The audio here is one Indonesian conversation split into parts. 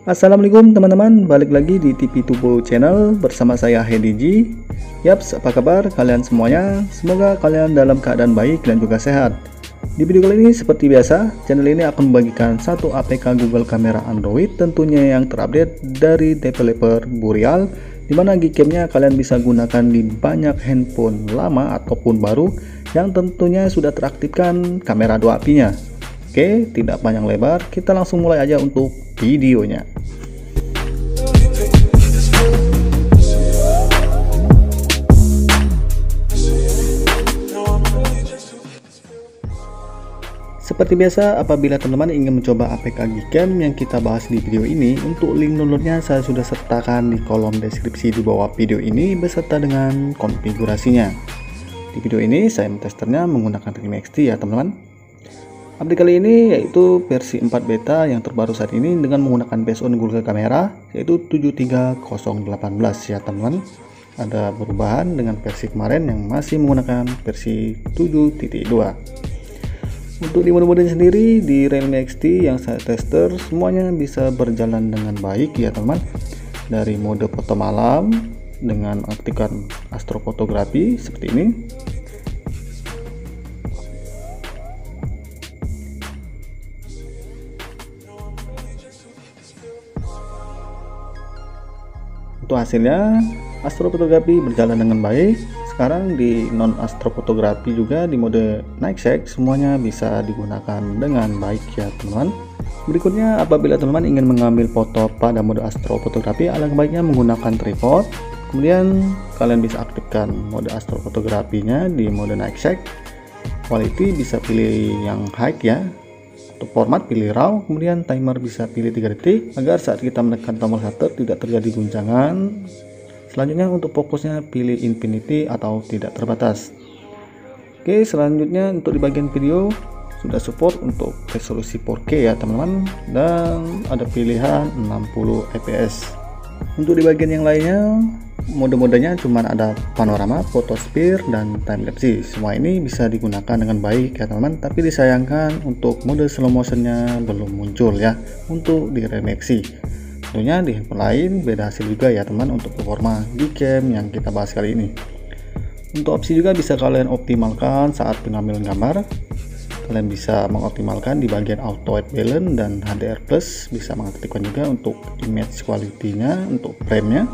Assalamualaikum teman-teman, balik lagi di TV Tubo Channel bersama saya Hedi G. Yaps, apa kabar kalian semuanya? Semoga kalian dalam keadaan baik dan juga sehat. Di video kali ini seperti biasa, channel ini akan membagikan satu APK Google Kamera Android tentunya yang terupdate dari developer Burial, dimana Gcam-nya kalian bisa gunakan di banyak handphone lama ataupun baru yang tentunya sudah teraktifkan kamera 2 API-nya. Oke, tidak panjang lebar, kita langsung mulai aja untuk videonya. Seperti biasa, apabila teman-teman ingin mencoba APK Gcam yang kita bahas di video ini, untuk link downloadnya saya sudah sertakan di kolom deskripsi di bawah video ini beserta dengan konfigurasinya. Di video ini saya mentesternya menggunakan Realme XT ya teman-teman. Update kali ini yaitu versi 4 beta yang terbaru saat ini dengan menggunakan based on Google Kamera yaitu 73018 ya teman-teman. Ada perubahan dengan versi kemarin yang masih menggunakan versi 7.2. Untuk di mode-mode sendiri di Realme XT yang saya tester semuanya bisa berjalan dengan baik ya teman-teman. Dari mode foto malam dengan aktifkan astrofotografi seperti ini. Untuk hasilnya astrofotografi berjalan dengan baik. Sekarang di non astrofotografi juga di mode night shake semuanya bisa digunakan dengan baik ya teman-teman. Berikutnya apabila teman-teman ingin mengambil foto pada mode astrofotografi, alangkah baiknya menggunakan tripod. Kemudian kalian bisa aktifkan mode astrofotografinya di mode night shake. Quality bisa pilih yang high ya. Untuk format pilih RAW, kemudian timer bisa pilih 3 detik agar saat kita menekan tombol shutter tidak terjadi guncangan. Selanjutnya untuk fokusnya pilih infinity atau tidak terbatas. Oke, selanjutnya untuk di bagian video sudah support untuk resolusi 4K ya teman-teman, dan ada pilihan 60 fps. Untuk di bagian yang lainnya mode-modenya cuma ada panorama, photosphere, dan timelapse. Semua ini bisa digunakan dengan baik ya teman-teman, tapi disayangkan untuk mode slow motionnya belum muncul ya untuk di Realme XT. Tentunya di handphone lain beda hasil juga ya teman untuk performa Gcam yang kita bahas kali ini. Untuk opsi juga bisa kalian optimalkan saat pengambilan gambar. Kalian bisa mengoptimalkan di bagian auto white balance dan HDR plus, bisa mengaktifkan juga untuk image quality-nya untuk frame-nya.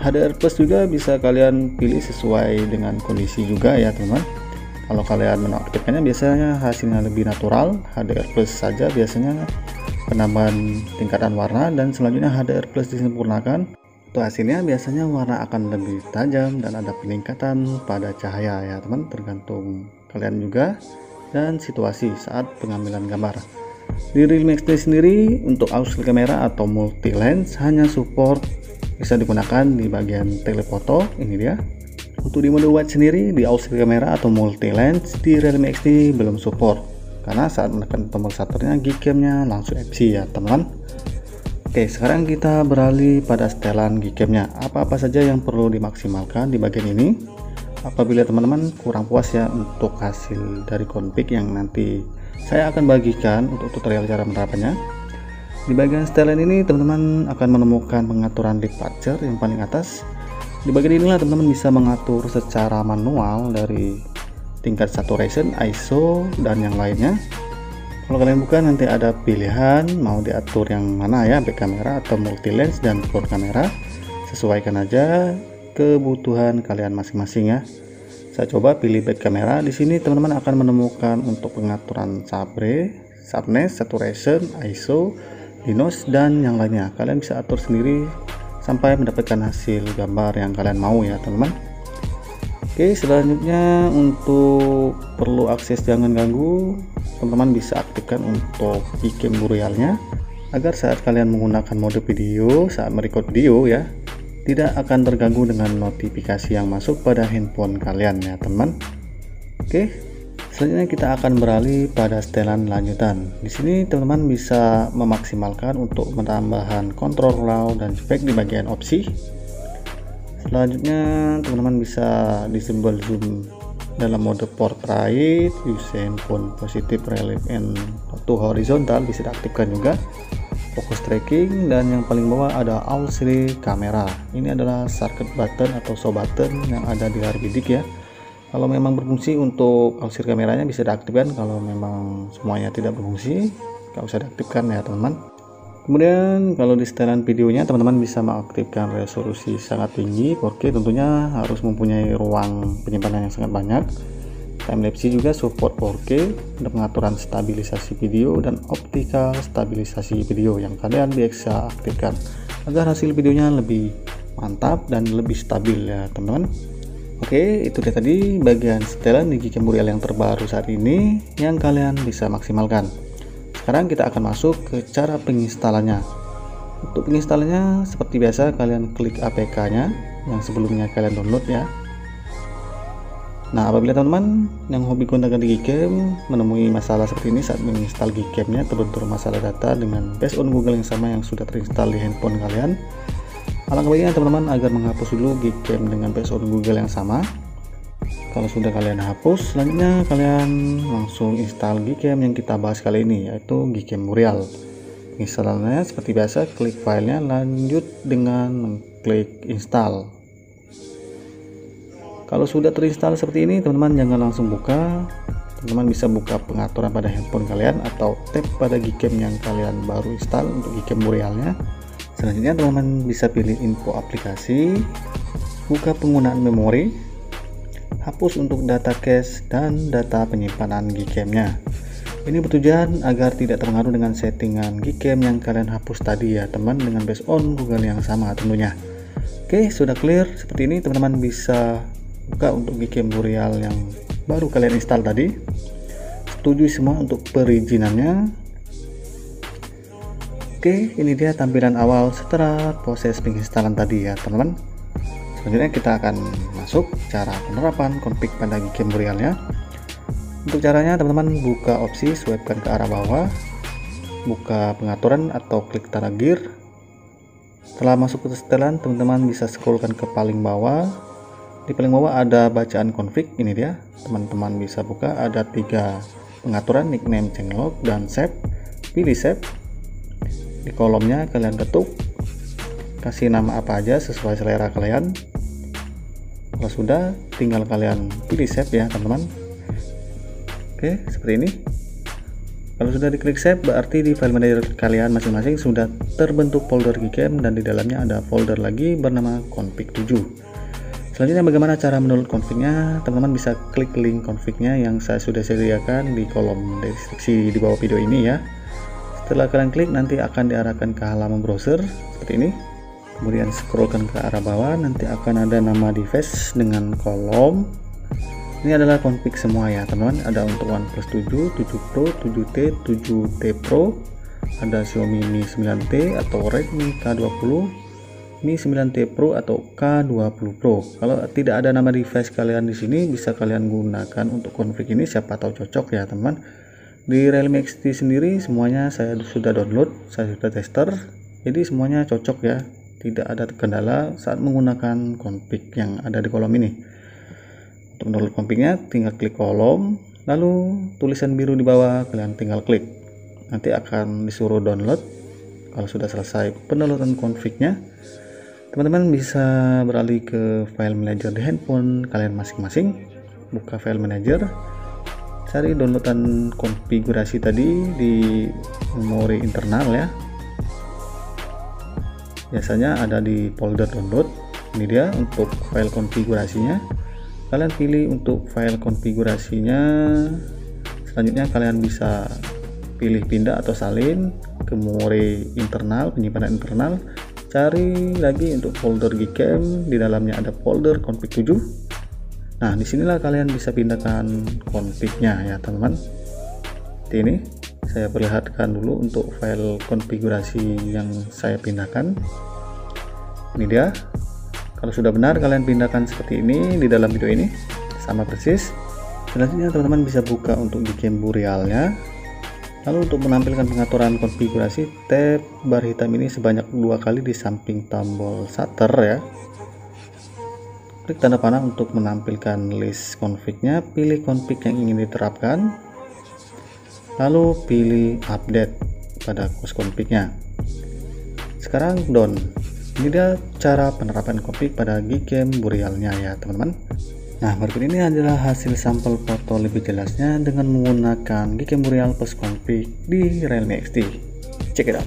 HDR plus juga bisa kalian pilih sesuai dengan kondisi juga ya teman-teman. Kalau kalian menaktifkannya biasanya hasilnya lebih natural, HDR plus saja biasanya penambahan tingkatan warna, dan selanjutnya HDR plus disempurnakan. Untuk hasilnya biasanya warna akan lebih tajam dan ada peningkatan pada cahaya ya teman, tergantung kalian juga dan situasi saat pengambilan gambar. Di Realme XT sendiri untuk auxiliary kamera atau multi lens hanya support bisa digunakan di bagian telefoto, ini dia. Untuk di mode wide sendiri di auxiliary kamera atau multi lens di Realme XT belum support karena saat menekan tombol shutternya Gcam-nya langsung FC ya teman. Oke, sekarang kita beralih pada setelan Gcam-nya. Apa-apa saja yang perlu dimaksimalkan di bagian ini apabila teman-teman kurang puas ya untuk hasil dari config yang nanti saya akan bagikan untuk tutorial cara menerapkannya. Di bagian setelan ini teman-teman akan menemukan pengaturan departure yang paling atas. Di bagian inilah teman-teman bisa mengatur secara manual dari tingkat saturation, ISO, dan yang lainnya. Kalau kalian buka nanti ada pilihan mau diatur yang mana ya, back kamera atau multi lens dan front kamera. Sesuaikan aja kebutuhan kalian masing-masing ya. Saya coba pilih back kamera. Di sini teman-teman akan menemukan untuk pengaturan sabre, sharpness, saturation, ISO, luminance, dan yang lainnya. Kalian bisa atur sendiri sampai mendapatkan hasil gambar yang kalian mau ya teman-teman. Oke, selanjutnya untuk perlu akses jangan ganggu, teman-teman bisa aktifkan untuk Gcam Burialnya agar saat kalian menggunakan mode video saat merecord video ya tidak akan terganggu dengan notifikasi yang masuk pada handphone kalian ya teman. Oke, selanjutnya kita akan beralih pada setelan lanjutan. Di sini teman-teman bisa memaksimalkan untuk penambahan kontrol RAW dan spek di bagian opsi. Selanjutnya teman-teman bisa disable zoom dalam mode portrait, use handphone positive relief and to horizontal bisa diaktifkan juga. focus tracking, dan yang paling bawah ada auxiliary camera. Ini adalah shortcut button atau show button yang ada di layar bidik ya. Kalau memang berfungsi untuk auxiliary kameranya bisa diaktifkan, kalau memang semuanya tidak berfungsi nggak usah diaktifkan ya teman-teman. Kemudian kalau di setelan videonya teman-teman bisa mengaktifkan resolusi sangat tinggi 4K, tentunya harus mempunyai ruang penyimpanan yang sangat banyak. Timelapse juga support 4K, ada pengaturan stabilisasi video dan optical stabilisasi video yang kalian bisa aktifkan agar hasil videonya lebih mantap dan lebih stabil ya teman-teman. Oke, itu dia tadi bagian setelan di Gcam Urial yang terbaru saat ini yang kalian bisa maksimalkan. Sekarang kita akan masuk ke cara penginstalannya. Untuk penginstalannya seperti biasa kalian klik APK-nya yang sebelumnya kalian download ya. Nah, apabila teman-teman yang hobi gunakan di Gcam menemui masalah seperti ini saat menginstal Gcam-nya, terbentur masalah data dengan based on Google yang sama yang sudah terinstall di handphone kalian, alangkah baiknya teman-teman agar menghapus dulu Gcam dengan based on Google yang sama. Kalau sudah kalian hapus, selanjutnya kalian langsung install Gcam yang kita bahas kali ini, yaitu Gcam Urial. Installnya seperti biasa, klik filenya, lanjut dengan klik install. Kalau sudah terinstall seperti ini, teman-teman jangan langsung buka. Teman-teman bisa buka pengaturan pada handphone kalian atau tab pada Gcam yang kalian baru install untuk Gcam Urialnya. Selanjutnya teman-teman bisa pilih info aplikasi, buka penggunaan memori, hapus untuk data cache dan data penyimpanan Gcam-nya. Ini bertujuan agar tidak terpengaruh dengan settingan Gcam yang kalian hapus tadi ya teman, dengan based on Google yang sama tentunya. Oke, sudah clear seperti ini, teman-teman bisa buka untuk Gcam Urial yang baru kalian install tadi. Setuju semua untuk perizinannya. Oke, ini dia tampilan awal setelah proses penginstalan tadi ya teman-teman. Selanjutnya kita akan masuk cara penerapan config pada Gcam Urialnya. Untuk caranya teman-teman buka opsi swipe ke arah bawah, buka pengaturan atau klik tanda gear. Setelah masuk ke setelan, teman-teman bisa scrollkan ke paling bawah. Di paling bawah ada bacaan config, ini dia. Teman-teman bisa buka, ada 3 pengaturan, nickname, changelog, dan save. Pilih save. Di kolomnya kalian ketuk, kasih nama apa aja sesuai selera kalian. Kalau sudah, tinggal kalian pilih save ya teman-teman. Oke, seperti ini. Kalau sudah diklik save, berarti di file manager kalian masing-masing sudah terbentuk folder Gcam dan di dalamnya ada folder lagi bernama config 7. Selanjutnya bagaimana cara mendownload config-nya? Teman-teman bisa klik link config-nya yang saya sudah sediakan di kolom deskripsi di bawah video ini ya. Setelah kalian klik, nanti akan diarahkan ke halaman browser seperti ini. Kemudian scrollkan ke arah bawah, nanti akan ada nama device dengan kolom. Ini adalah config semua ya teman-teman. Ada untuk OnePlus 7, 7 Pro, 7T, 7T Pro, ada Xiaomi Mi 9T atau Redmi K20, Mi 9T Pro atau K20 Pro. Kalau tidak ada nama device kalian di sini, bisa kalian gunakan untuk config ini, siapa tahu cocok ya teman. Di Realme XT sendiri semuanya saya sudah download, saya sudah tester, jadi semuanya cocok ya. Tidak ada kendala saat menggunakan config yang ada di kolom ini. Untuk download config-nya tinggal klik kolom, lalu tulisan biru di bawah kalian tinggal klik. Nanti akan disuruh download. Kalau sudah selesai pendownloadan config-nya, teman-teman bisa beralih ke file manager di handphone kalian masing-masing. Buka file manager, cari downloadan konfigurasi tadi di memori internal ya. Biasanya ada di folder download. Ini dia untuk file konfigurasinya. Kalian pilih untuk file konfigurasinya. Selanjutnya kalian bisa pilih pindah atau salin ke memori internal, penyimpanan internal. Cari lagi untuk folder Gcam, di dalamnya ada folder config 7. Nah, disinilah kalian bisa pindahkan config-nya ya teman-teman. Seperti ini. Saya perlihatkan dulu untuk file konfigurasi yang saya pindahkan. Ini dia. Kalau sudah benar, kalian pindahkan seperti ini di dalam video ini, sama persis. Selanjutnya teman-teman bisa buka untuk Gcam Urialnya. Lalu untuk menampilkan pengaturan konfigurasi, tab bar hitam ini sebanyak 2 kali di samping tombol shutter ya. Klik tanda panah untuk menampilkan list config-nya, pilih config yang ingin diterapkan. Lalu pilih update pada course config-nya. Sekarang down. Ini dia cara penerapan config pada Gcam Boreal-nya ya teman-teman. Nah, berikut ini adalah hasil sampel foto lebih jelasnya dengan menggunakan Gcam Boreal post config di Realme XT. Check it out.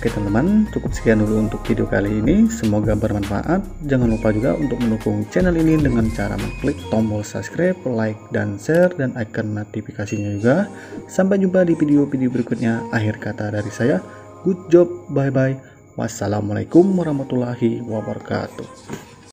Oke teman-teman, cukup sekian dulu untuk video kali ini, semoga bermanfaat. Jangan lupa juga untuk mendukung channel ini dengan cara mengklik tombol subscribe, like, dan share, dan icon notifikasinya juga. Sampai jumpa di video-video berikutnya. Akhir kata dari saya, good job, bye-bye. Wassalamualaikum warahmatullahi wabarakatuh.